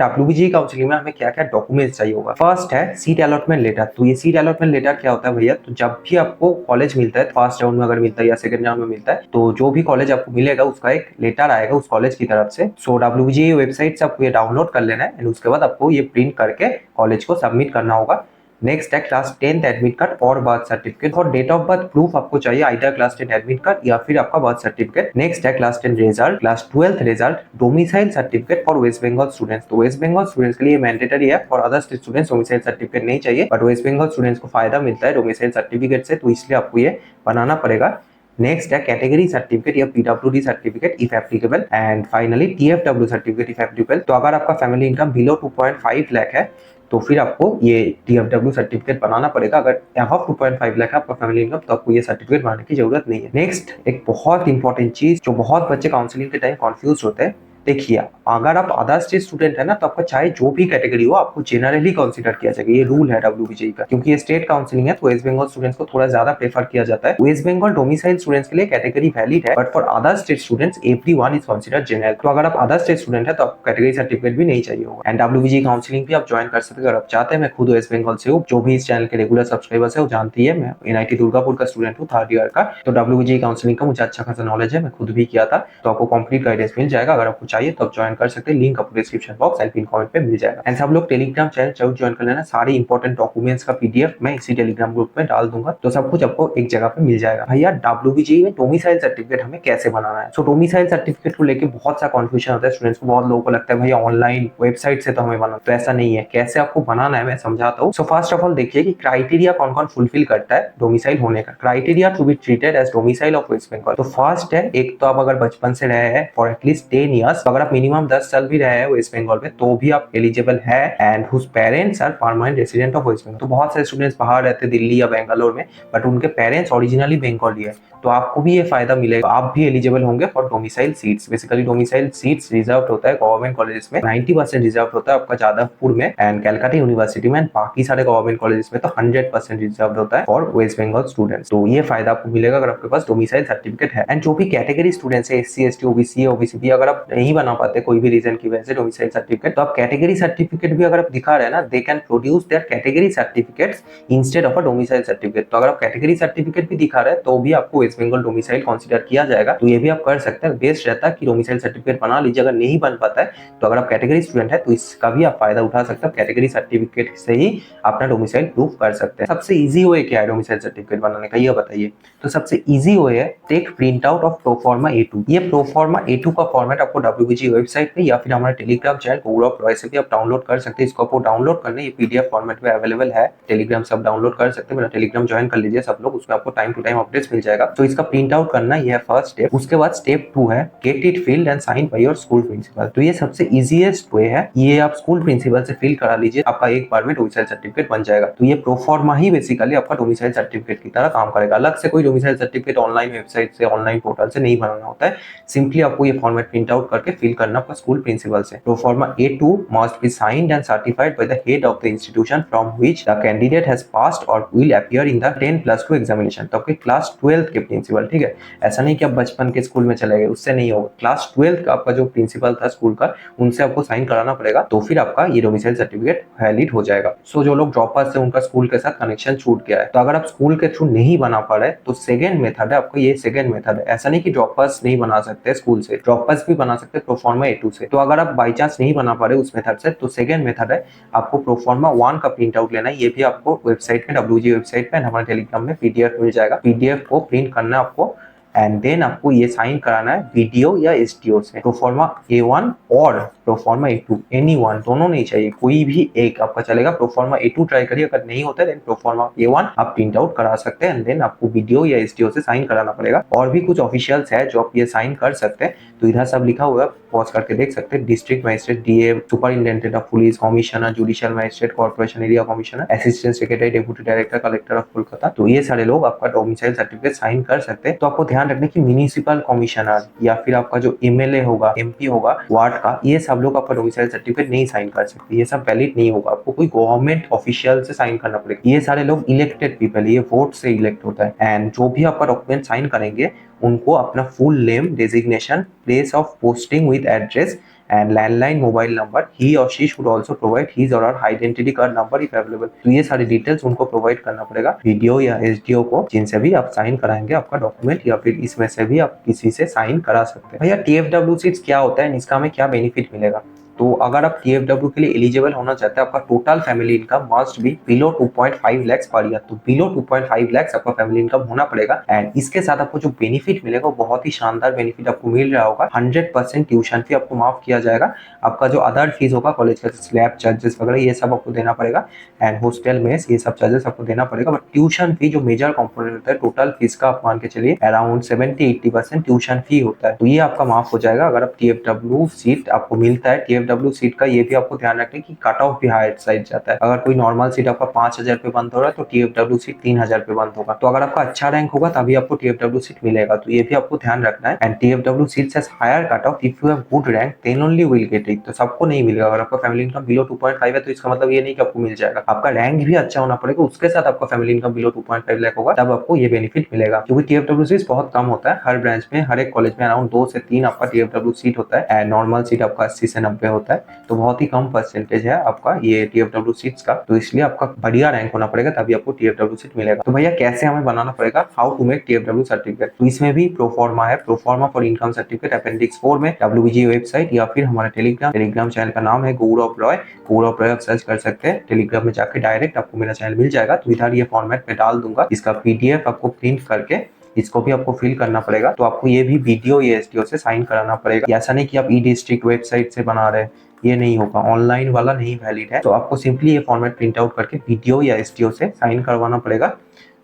डब्ल्यूबीजी counselling में हमें क्या क्या डॉक्यूमेंट्स चाहिए होगा। फर्स्ट है सीट अलॉटमेंट लेटर। तो ये सीट अलॉटमेंट लेटर क्या होता है भैया, तो जब भी आपको कॉलेज मिलता है, फर्स्ट राउंड में अगर मिलता है या सेकंड राउंड में मिलता है, तो जो भी कॉलेज आपको मिलेगा उसका एक लेटर आएगा उस कॉलेज की तरफ से। सो डब्ल्यूबीजी वेबसाइट से आपको ये डाउनलोड कर लेना है एंड उसके बाद आपको ये प्रिंट करके कॉलेज को सबमिट करना होगा। नेक्स्ट है क्लास 10th एडमिट कार्ड और बर्थ सर्टिफिकेट और डेट ऑफ बर्थ प्रूफ आपको चाहिए, आइदर क्लास 10 एडमिट कार्ड या फिर आपका बर्थ सर्टिफिकेट। नेक्स्ट है class 10 result, class 12th result, domicile certificate for West Bengal students. तो वेस्ट बंगाल स्टूडेंट्स के लिए मैंडेटरी है, for other students domicile certificate नहीं चाहिए, बट वेस्ट बंगाल स्टूडेंट्स को फायदा मिलता है डोमिसाइल सर्टिफिकेट से, तो इसलिए आपको ये बनाना पड़ेगा। नेक्स्ट है कैटेगरी सर्टिफिकेट या PWD certificate if applicable and finally TFW certificate if applicable. तो अगर आपका फैमिली इनकम बिलो 2.5 लाख है तो फिर आपको ये टीएफडब्ल्यू सर्टिफिकेट बनाना पड़ेगा। अगर अबव 2.5 लाख है आपका फैमिली इनकम तो आपको ये सर्टिफिकेट बनाने की जरूरत नहीं है। नेक्स्ट एक बहुत इंपॉर्टेंट चीज जो बहुत बच्चे काउंसलिंग के टाइम कंफ्यूज होते हैं, देखिए अगर आप अदर स्टेट स्टूडेंट है ना तो आपका चाहे जो भी कैटेगरी हो आपको जेनरली कंसीडर किया जाएगा। ये रूल है डब्ल्यूबीजे का, क्योंकि ये स्टेट काउंसलिंग है तो वेस्ट बंगाल स्टूडेंट्स को थोड़ा ज्यादा प्रेफर किया जाता है। वेस्ट बंगाल डोमिसाइल स्टूडेंट्स के लिए कैटेगरी वैलिड है, but for other state students everyone is considered general. तो अगर आप अदर स्टेट स्टूडेंट है तो आपको कैटेगरी सर्टिफिकेट भी नहीं चाहिए होगा। एंड डब्ल्यूबीजे काउंसलिंग भी आप ज्वाइन कर सकते हैं अगर आप चाहते हैं। मैं खुद वेस्ट बंगाल से हूँ, जो भी इस चैनल के रेगुलर सब्सक्राइबर्स है वो जानती है मैं एनआईटी दुर्गापुर का स्टूडेंट हूँ 3rd ईयर का। तो डब्ल्यूबीजे काउंसलिंग का मुझे अच्छा खासा नॉलेज है, मैं खुद भी किया था, तो आपको कंप्लीट गाइडेंस मिल जाएगा। अगर आपको चाहिए तो आप ज्वाइन कर सकते हैं, लिंक आपको description box and pin comment पे मिल जाएगा। एंड सब लोग टेलीग्राम चैनल जरूर ज्वाइन कर लेना, सारे इंपॉर्टेंट डॉक्यूमेंट्स का पीडीएफ मैं इसी टेलीग्राम ग्रुप में डाल दूंगा, तो सब कुछ आपको एक जगह पे मिल जाएगा। भैया डब्ल्यूबीजे में डोमिसाइल सर्टिफिकेट हमें कैसे बनाना है। सो डोमिसाइल सर्टिफिकेट को लेकर बहुत सा कंफ्यूजन होता है स्टूडेंट्स को, बहुत लोगों को लगता है भैया ऑनलाइन वेबसाइट से तो हमें बनाना, तो ऐसा नहीं है। कैसे आपको बनाना है मैं समझाता हूँ। सो फर्स्ट ऑफ ऑल देखिए कि क्राइटेरिया कौन कौन फुलफिल करता है डोमिसाइल होने का। Criteria to be treated as domicile of West Bengal. तो फर्स्ट है, एक तो आप अगर बचपन से रहे हैं फॉर एटलीस्ट 10 ईयर्स, अगर आप मिनिमम 10 साल भी रहे हैं वेस्ट बंगाल में तो भी आप एलिजिबल है, and whose parents are permanent resident of West Bengal. तो बहुत सारे स्टूडेंट्स बाहर रहते हैं दिल्ली या बेंगलोर में, बट उनके पेरेंट्स ओरिजिनली बंगाली है, तो आपको भी ये फायदा मिलेगा, आप भी एलिजिबल होंगे for domicile seats. Basically domicile seats reserve होता है गवर्नमेंट कॉलेजेस में, 90% रिजर्व होता है आपका जादवपुर में एंड कैलकाटा यूनिवर्सिटी में, बाकी सारे गवर्नमेंट कॉलेजेस में तो 100% रिजर्व होता है फॉर वेस्ट बंगाल स्टूडेंट्स। तो ये फायदा आपको मिलेगा अगर आपके पास डोमिसाइल सर्टिफिकेट है। एंड जो भी कैटेगरी स्टूडेंट्स है एससी एसटी ओबीसी ओबीसी, अगर आप नहीं बना पाते कोई भी रीजन की वजह से डोमिसाइल सर्टिफिकेट, तो आप कैटेगरी सर्टिफिकेट भी अगर आप दिखा रहे हैं ना, they can produce their category certificates instead of a domicile certificate. तो अगर आप कैटेगरी सर्टिफिकेट भी दिखा रहे हैं तो भी आपको वेस्ट बंगाल डोमिसाइल कंसीडर किया जाएगा। तो ये भी आप कर सकते हैं। बेस्ट रहता है कि डोमिसाइल सर्टिफिकेट बना लीजिए। अगर नहीं बन पाता है तो अगर आप कैटेगरी स्टूडेंट है तो इसका भी आप फायदा उठा सकते हैं, कैटेगरी सर्टिफिकेट से ही अपना डोमिसाइल प्रूफ कर सकते हैं। सबसे इजी वे क्या है डोमिसाइल सर्टिफिकेट बनाने का, ये बताइए। तो सबसे इजी वे है take print out of proforma A2। ये प्रोफॉर्मा A2 का फॉर्मेट आपको डब्ल्यूबीजी वेबसाइट पे या फिर हमारे टेलीग्राम चैनल गौरव रॉय से भी आप डाउनलोड कर सकते हैं। इसको आपको डाउनलोड करने ये पीडीएफ फॉर्मेट में अवेलेबल है, टेलीग्राम से आप डाउनलोड कर सकते हैं। मेरा टेलीग्राम ज्वाइन कर लीजिए सब लोग, उसमें आपको टाइम टू टाइम अपडेट्स मिल जाएगा। तो इसका प्रिंट आउट करना ये है फर्स्ट स्टेप। उसके बाद स्टेप 2 है get it filled and sign by your school principal. तो ये सबसे इजीएस्ट वे है, ये आप स्कूल प्रिंसिपल से फिल करा लीजिए, आपका एक बार में डोमिसाइल सर्टिफिकेट बन जाएगा। तो ये प्रोफॉर्मा ही बेसिकली आपका डोमिसाइल सर्टिफिकेट की तरह काम करेगा। अलग से कोई डोमिसाइल सर्टिफिकेट ऑनलाइन वेबसाइट से ऑनलाइन पोर्टल से नहीं बनाना होता है, सिंपली आपको ये फॉर्मेट प्रिंट आउट करके फिल करना आपका स्कूल प्रिंसिपल से। Proforma A2 must be signed and certified by the head of the institution from which the candidate has passed or will appear in the 10+2 examination. तो आपके class 12 के principal, ठीक है, ऐसा नहीं कि आप बचपन के स्कूल में चले गए, उससे नहीं होगा। क्लास 12 का आपका जो प्रिंसिपल था स्कूल का, उनसे आपको साइन कराना पड़ेगा, तो फिर आपका ये डोमिसाइल सर्टिफिकेट वैलिड हो जाएगा। सो जो लोग ड्रॉपर्स है उनका स्कूल के साथ कनेक्शन छूट गया है, तो अगर आप स्कूल के थ्रू नहीं बना पा रहे तो सेकंड मेथड है आपका, ये सेकंड मेथड है। ऐसा नहीं कि ड्रॉपर्स नहीं बना सकते स्कूल से, ड्रॉपर्स भी बना सकते प्रोफॉर्मा A2 से। तो अगर आप बाई चांस नहीं बना पा रहे उस मेथड से, तो सेकंड मेथड है आपको प्रोफॉर्मा 1 का प्रिंट आउट लेना है। ये भी आपको वेबसाइट में डब्ल्यूजी वेबसाइट पे हमारे टेलीग्राम में पीडीएफ मिल जाएगा। पीडीएफ को प्रिंट करना है आपको एंड देन आपको ये साइन कराना है वीडियो या एसटीओ से। प्रोफॉर्मा A1 और प्रोफॉर्मा A2 एनीवन, दोनों नहीं चाहिए, कोई भी एक आपका चलेगा। प्रोफॉर्मा A2 ट्राई करिए, अगर नहीं होता है देन प्रोफॉर्मा A1 आप प्रिंट आउट करा सकते हैं एंड देन आपको वीडियो या एसटीओ से साइन कराना पड़ेगा। और भी कुछ ऑफिशियल्स है जो आप ये साइन कर सकते हैं, तो इधर सब लिखा हुआ है, पॉज करके देख सकते हैं। District magistrate, DM, superintendent of police, commissioner, judicial magistrate, corporation area commissioner, assistant secretary, deputy director, collector of Kolkata, तो ये सारे लोग आपका डोमिसाइल सर्टिफिकेट साइन कर सकते हैं। तो आपको ध्यान रखना कि म्युनिसिपल कमिश्नर या फिर आपका जो एमएलए होगा, एमपी होगा वार्ड का, ये सब लोग आपका डोमिसाइल सर्टिफिकेट नहीं साइन कर सकते, ये सब वैलिड नहीं होगा। आपको कोई गवर्नमेंट ऑफिशियल से साइन करना पड़ेगा। ये सारे लोग इलेक्टेड पीपल, ये वोट से इलेक्ट होता है। एंड जो भी आपका डॉक्यूमेंट साइन करेंगे उनको अपना full name, designation, place of posting with address and landline mobile number, he or she should also provide his or her identity card number if available. तो ये सारी डिटेल्स उनको प्रोवाइड करना पड़ेगा, वीडियो या एसडीओ को, जिनसे भी आप साइन कराएंगे आपका डॉक्यूमेंट, या फिर इसमें से भी आप किसी से साइन करा सकते हैं। भैया टीएफडब्ल्यू सीट्स क्या होता है, इसका हमें क्या बेनिफिट मिलेगा? तो अगर आप टीएफडब्ल्यू के लिए एलिजिबल होना चाहते हैं, आपका total family income must be below 2.5 lakh per year. तो बिलो 2.5 लाख आपका फैमिली इनकम होना पड़ेगा। एंड इसके साथ आपको जो बेनिफिट मिलेगा वो बहुत ही शानदार बेनिफिट आपको मिल रहा होगा। 100% ट्यूशन फी आपको माफ किया जाएगा। आपका जो अदर फीस होगा कॉलेज का, स्लैब चार्जेस वगैरह, ये सब आपको देना पड़ेगा। एंड हॉस्टल मेस, ये सब चार्जेस आपको देना पड़ेगा। बट ट्यूशन फी जो मेजर कंपोनेंट होता है टोटल फीस का, आप मान के चलिए अराउंड 70-80% ट्यूशन फी होता है। तो ये आपका माफ हो जाएगा अगर आप टीएफडब्ल्यू सीट आपको मिलता है। टीएफडब्ल्यू सीट का ये भी आपको ध्यान रखना है कि कट ऑफ भी हायर साइड जाता है। अगर कोई नॉर्मल सीट आपका 5,000 पे बंद हो रहा है तो टीएफडब्ल्यू सीट 3,000 पे बंद होगा। तो अगर आपका अच्छा रैंक होगा तभी आपको टीएफडब्ल्यू सीट मिलेगा। तो ये भी आपको ध्यान रखना है। And TFW seat has higher cut off if you have good rank then only will get it. तो सबको नहीं मिलेगा। अगर आपका फैमिली इनकम बिलो 2.5 है तो इसका मतलब ये नहीं कि आपको मिल जाएगा। आपका रैंक भी अच्छा होना पड़ेगा, उसके साथ आपका फैमिली इनकम बिलो 2.5 लाख होगा, तब आपको ये बेनिफिट मिलेगा। क्योंकि टीएफडब्ल्यू सीट बहुत कम होता है। हर ब्रांच में, हर एक कॉलेज में अराउंड 2 से 3 आपका टीएफडब्ल्यू सीट होता है। एंड नॉर्मल सीट आपका 80 से 90 होता है। तो बहुत ही कम परसेंटेज है आपका ये टीएफडब्ल्यू सीट्स का। तो इसलिए आपका बढ़िया रैंक होना पड़ेगा तभी आपको टीएफडब्ल्यू सीट मिलेगा। तो भैया कैसे हमें बनाना पड़ेगा, how to make TFW certificate? तो इसमें भी प्रोफॉर्मा है, proforma for income certificate appendix 4 में डब्ल्यूबीजी वेबसाइट या फिर हमारा टेलीग्राम चैनल का नाम है गौरव रॉय। गौरव रॉय आप सर्च कर सकते हैं टेलीग्राम में जाके, डायरेक्ट आपको मेरा चैनल मिल जाएगा। तो इधर ये फॉर्मेट में डाल दूंगा। इसका पीडीएफ आपको प्रिंट करके इसको भी आपको फिल करना पड़ेगा। तो आपको ये भी वीडियो या एसडीओ से साइन कराना पड़ेगा। ऐसा नहीं कि आप ई डिस्ट्रिक्ट वेबसाइट से बना रहे हैं, ये नहीं होगा, ऑनलाइन वाला नहीं वैलिड है। तो आपको सिंपली ये फॉर्मेट प्रिंट आउट करके वीडियो या एसडीओ से साइन करवाना पड़ेगा।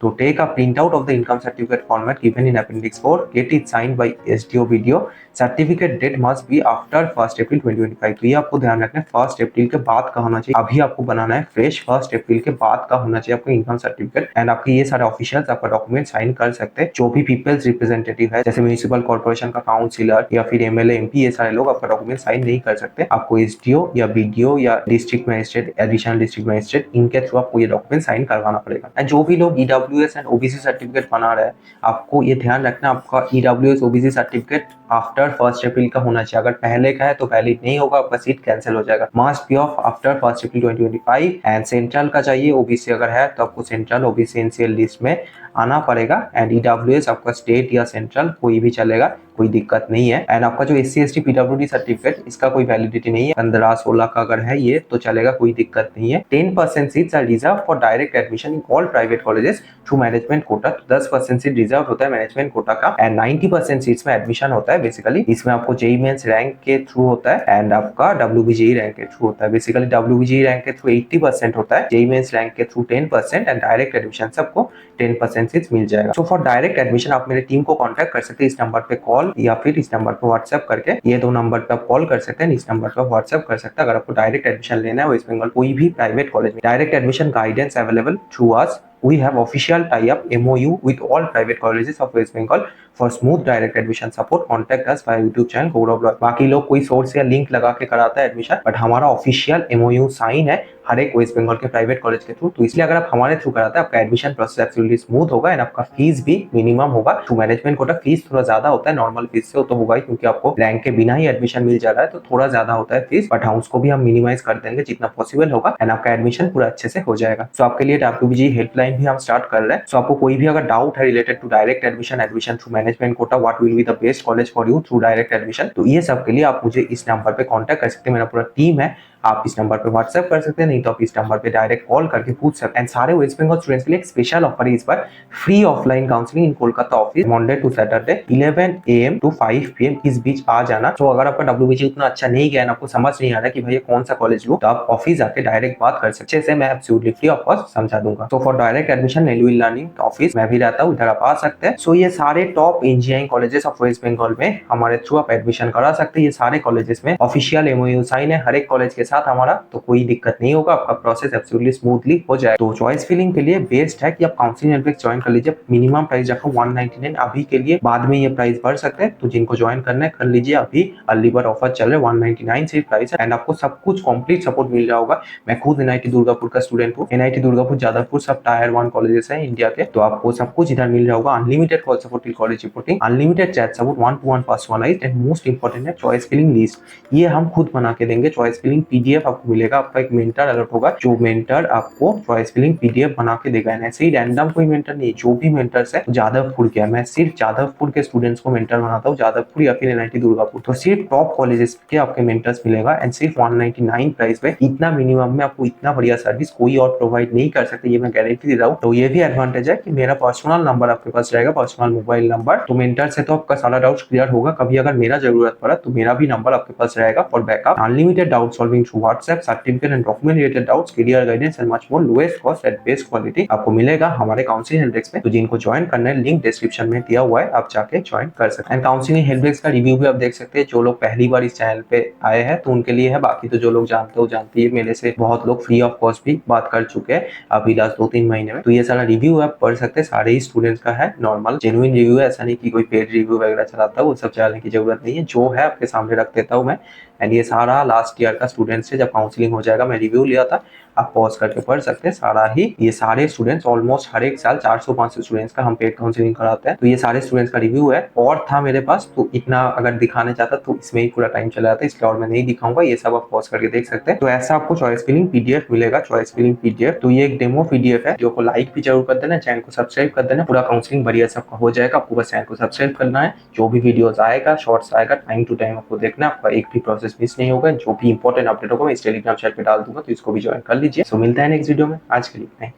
तो take a printout of the income certificate format given in appendix 4, get it signed by SDO video, certificate date must be after 1 April 2025। तो ये आपको ध्यान रखना है 1 अप्रैल के बाद का होना चाहिए। अभी आपको बनाना है फ्रेश, 1 अप्रैल के बाद का होना चाहिए आपको इनकम सर्टिफिकेट। एंड आपके ये सारे ऑफिशियल्स आपका डॉक्यूमेंट साइन कर सकते हैं। जो भी पीपल्स रिप्रेजेंटेटिव है, जैसे म्यूनिसिपल कॉर्पोरेशन का काउंसिलर या फिर एमएलए एमपी, ये सारे लोग आपका डॉक्यूमेंट साइन नहीं कर सकते। आपको एसडीओ या बीडीओ या district magistrate, additional district magistrate, इनके थ्रू आपको ये डॉक्यूमेंट साइन करवाना पड़ेगा। एंड जो भी लोग ईडब्ल्यूएस एंड ओबीसी सर्टिफिकेट बना रहे हैं, आपको ये ध्यान रखना आपका ईडब्ल्यूएस ओबीसी सर्टिफिकेट आफ्टर 1 अप्रैल का होना चाहिए। अगर पहले का है तो वैलिड नहीं होगा, आपका सीट कैंसिल हो जाएगा। Must be of after 1 April 2025। And central का चाहिए, ओबीसी अगर है तो आपको सेंट्रल ओबीसी एनसीएल लिस्ट में आना पड़ेगा। एंड ईडब्ल्यूएस आपका स्टेट या सेंट्रल कोई भी चलेगा, कोई दिक्कत नहीं है। एंड आपका जो एससी एसटी पीडब्ल्यूडी सर्टिफिकेट, इसका कोई वैलिडिटी नहीं है। 15-16 का अगर है ये तो चलेगा, कोई दिक्कत नहीं है। 10% seats are reserve for direct admission in all private colleges through management quota. 10% seat reserve होता है मैनेजमेंट कोटा का। एंड 90% सीट्स में एडमिशन होता है। बेसिकली इसमें आपको जेईई मेंस रैंक के थ्रू होता है एंड आपका डब्ल्यूबीजेई रैंक के थ्रू होता है। बेसिकली डब्ल्यूबीजेई रैंक के थ्रू 80% होता है, जेईई मेंस रैंक के थ्रू 10% एंड डायरेक्ट एडमिशन सबको 10% सीट्स मिल जाएगा। सो फॉर डायरेक्ट एडमिशन आप मेरे टीम को कांटेक्ट कर सकते हैं इस नंबर पे कॉल या फिर इस नंबर पे व्हाट्सएप करके। ये 2 नंबर पे आप कॉल कर सकते हैं, इस नंबर पे व्हाट्सएप कर सकते हैं। अगर आपको डायरेक्ट एडमिशन लेना है वेस्ट बंगाल कोई भी प्राइवेट कॉलेज में, direct admission guidance available through us. We have official tie-up MOU with all private colleges of West Bengal for smooth direct admission support. Contact us via YouTube channel गौरव रॉय। बाकी लोग कोई source या link लगा के कराता है admission, but हमारा official MOU sign है हर एक वेस्ट बंगाल के प्राइवेट कॉलेज के थ्रू। तो इसलिए अगर आप हमारे थ्रू कराते हैं आपका एडमिशन प्रोसेस एब्सोल्युटली स्मूथ होगा। एंड आपका फीस भी मिनिमम होगा। थ्रू मैनेजमेंट कोटा फीस थोड़ा ज्यादा होता है नॉर्मल फीस से, तो होगा ही क्योंकि आपको रैंक के बिना ही एडमिशन मिल जा रहा है, तो थोड़ा ज्यादा होता है फीस। बट हाँ, उसको भी हम मिनिमाइज कर देंगे जितना पॉसिबल होगा एंड आपका एडमिशन पूरा अच्छे से हो जाएगा। सो आपके लिए डब्ल्यूबीजी हेल्पलाइन भी हम स्टार्ट कर रहे हैं। सो आपको कोई भी अगर डाउट है related to direct admission, admission through management quota, what will be the best college for you through direct admission, तो ये सब के लिए आप मुझे इस नंबर पे कांटेक्ट कर सकते हैं। मेरा पूरा टीम है, आप इस नंबर पे व्हाट्सएप कर सकते हैं, नहीं तो आप इस नंबर पे डायरेक्ट कॉल करके पूछ सकते हैं। एंड सारे वेस्ट बंगाल स्टूडेंट्स के लिए एक स्पेशल ऑफर है इस बार, free offline counselling in Kolkata office Monday to Saturday 11 AM to 5 PM इस बीच आ जाना। तो अगर आपका डब्ल्यूबीजी उतना अच्छा नहीं गया, आपको समझ नहीं आ रहा कि भैया कौन सा कॉलेज लूं, तो आप ऑफिस आके डायरेक्ट बात कर सकते हैं। मैं एब्सोल्युटली फ्री ऑफ कॉस्ट समझा दूंगा। तो फॉर डायरेक्ट एडमिशन नेलुइल लर्निंग ऑफिस मैं भी रहता हूँ, इधर आप आ सकते हैं। सो ये सारे top engineering colleges of West Bengal में हमारे थ्रू आप एडमिशन करा सकते हैं। ये सारे कॉलेजेस में ऑफिशियल MOU साइन है हर एक कॉलेज के साथ हमारा, तो कोई दिक्कत नहीं होगा, आपका प्रोसेस एब्सोल्युटली स्मूथली हो जाए। तो चॉइस फिलिंग के लिए बेस्ट है कि आप काउंसलिंग हेल्पेक्स ज्वाइन कर लीजिए। मिनिमम प्राइस रखा 199 अभी के लिए, बाद में ये प्राइस बढ़ सकता है, तो जिनको ज्वाइन करना है कर लीजिए। अभी अर्ली बर्ड ऑफर चल रहा है, 199 से प्राइस है एंड आपको सब कुछ कंप्लीट सपोर्ट मिल रहा होगा। मैं खुद एनआईटी दुर्गापुर का स्टूडेंट हूँ। एनआईटी दुर्गापुर जादवपुर सब टायर 1 कॉलेजेस है इंडिया के, तो आपको सब कुछ इधर मिल रहा होगा। Unlimited call support till college reporting, unlimited chat support, 1-to-1 personalised and most important है चॉइस फिलिंग लिस्ट। ये हम खुद बना के देंगे। चॉइस फिलिंग पीडीएफ आपको मिलेगा, आपका एक मेंटर अलर्ट होगा, जो मेंटर आपको चॉइस फिलिंग पीडीएफ बना के देगा। ऐसे ही रैंडम कोई मेंटर नहीं, जो भी मेंटर्स है जादवपुर के, मैं सिर्फ जादवपुर के स्टूडेंट्स को मेंटर बनाता हूँ, जादवपुर या फिर एनआईटी दुर्गापुर। तो सिर्फ टॉप कॉलेजेस के आपके मेंटर्स मिलेगा एंड सिर्फ 199 प्राइस पे। इतना मिनिमम में आपको इतना बढ़िया सर्विस कोई और प्रोवाइड नहीं कर सकते, ये मैं गारंटी दे रहा हूँ। तो ये भी एडवांटेज है कि मेरा पर्सनल नंबर आपके पास रहेगा, पर्सनल मोबाइल नंबर, तो मेंटर से तो आपका सारा डाउट क्लियर होगा। कभी अगर मेरा जरूरत पड़ा तो मेरा भी नंबर आपके पास रहेगा for backup. Unlimited doubt solving through WhatsApp, certificate and document related doubts, career guidance and much more, lowest cost at best quality आपको मिलेगा हमारे काउंसलिंग हेल्प डेस्क में। तो जिनको ज्वाइन करना है लिंक डिस्क्रिप्शन में दिया हुआ है, आप जाके ज्वाइन कर सकते हैं। काउंसलिंग हेल्प डेस्क का रिव्यू भी आप देख सकते हैं। जो लोग पहली बार इस चैनल पे आए हैं तो उनके लिए है, बाकी तो जो लोग जानते हो जानते हैं, मेरे से बहुत लोग फ्री ऑफ कॉस्ट भी बात कर चुके हैं अभी लास्ट 2-3 महीने में। तो ये सारा रिव्यू आप पढ़ सकते हैं, सारे ही स्टूडेंट्स का है, नॉर्मल जेन्युइन रिव्यू है, ऐसा नहीं कि कोई पेड रिव्यू वगैरह चलाता है, वो सब चलाने की जरूरत नहीं है। जो है आपके सामने रख देता हूँ मैं। एंड ये सारा लास्ट ईयर का स्टूडेंट्स से, जब काउंसलिंग हो जाएगा मैं रिव्यू लिया था, आप पॉज करके पढ़ सकते हैं सारा ही। ये सारे स्टूडेंट्स ऑलमोस्ट हर एक साल 400-500 स्टूडेंट्स का हम पेड काउंसलिंग कराते हैं, तो ये सारे स्टूडेंट्स का रिव्यू है। और था मेरे पास, तो इतना अगर दिखाने चाहता तो इसमें ही पूरा टाइम चला जाता, इसलिए और मैं नहीं दिखाऊंगा, ये सब आप पॉज करके देख सकते हैं। तो ऐसा आपको चॉइस फिलिंग पीडीएफ मिलेगा, चॉइस फिलिंग पीडीएफ। तो ये एक डेमो पीडीएफ है, जो को लाइक भी जरूर कर देना, चैनल को सब्सक्राइब कर देना, पूरा काउंसलिंग बढ़िया सबका हो जाएगा। आपको बस चैनल को सब्सक्राइब करना है, जो भी वीडियोस आएगा, शॉर्ट्स आएगा, टाइम टू टाइम आपको देखना, आपका एक भी प्रोसेस मिस नहीं होगा। जो भी इंपॉर्टेंट अपडेट होगा मैं इस टेलीग्राम चैनल पे डाल दूंगा, तो इसको भी ज्वाइन कर लीजिए। सो मिलता है नेक्स्ट वीडियो में, आज के लिए नहीं।